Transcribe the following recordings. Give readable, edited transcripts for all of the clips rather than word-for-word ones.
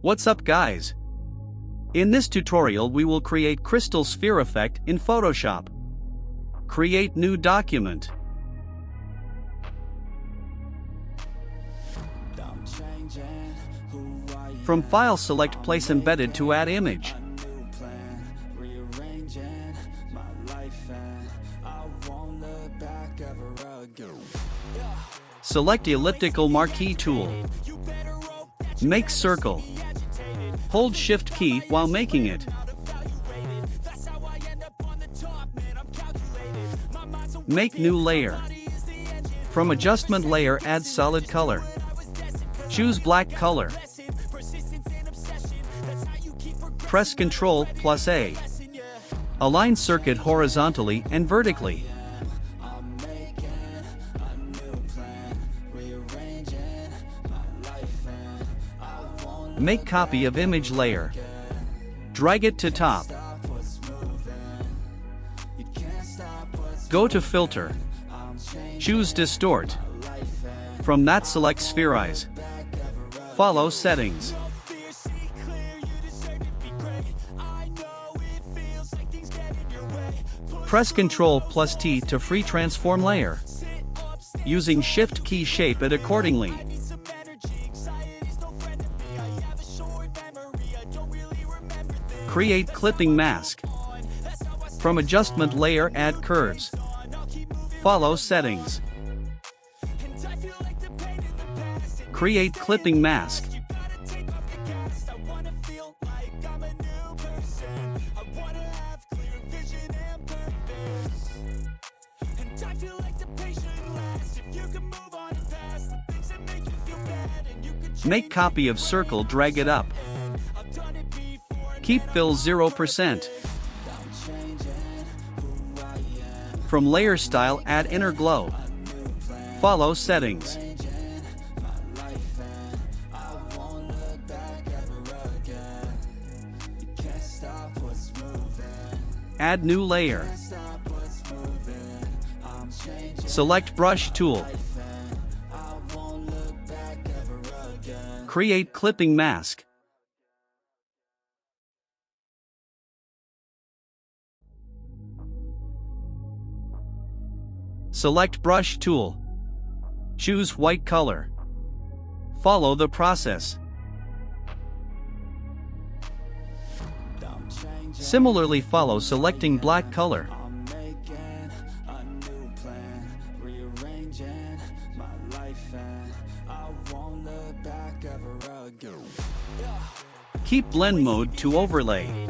What's up guys? In this tutorial we will create crystal sphere effect in Photoshop. Create new document. From file select place embedded to add image. Select elliptical marquee tool. Make circle. Hold shift key while making it. Make new layer. From adjustment layer add solid color. Choose black color. Press Ctrl plus A. Align circuit horizontally and vertically. Make copy of image layer. Drag it to top. Go to filter. Choose distort. From that select Spherize. Follow settings. Press Ctrl plus T to free transform layer. Using shift key shape it accordingly. Create clipping mask. From adjustment layer add curves. Follow settings. Create clipping mask. Make copy of circle, drag it up. Keep fill 0%. From layer style add inner glow. Follow settings. Add new layer. Select brush tool. Create clipping mask. Select brush tool. Choose white color. Follow the process. Similarly follow selecting black color. Keep blend mode to overlay.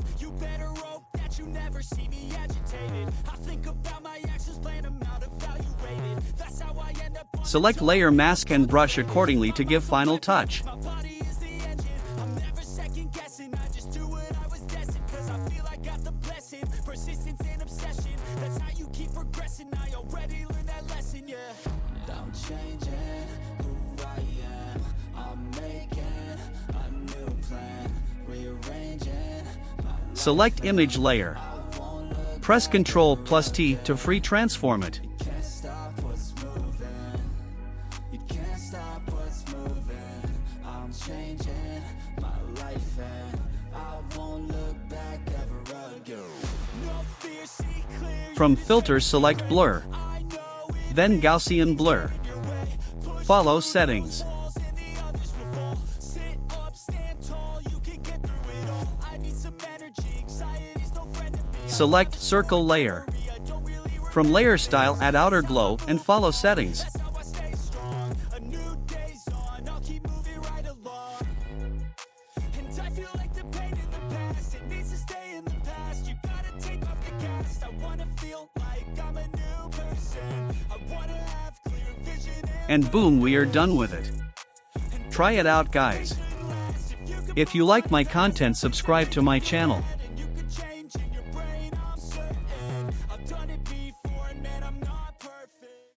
Select layer mask and brush accordingly to give final touch. Select image layer. Press Ctrl plus T to free transform it. From filter select blur. Then Gaussian blur. Follow settings. Select circle layer. From layer style add outer glow and follow settings. And boom, we are done with it. Try it out guys. If you like my content, subscribe to my channel.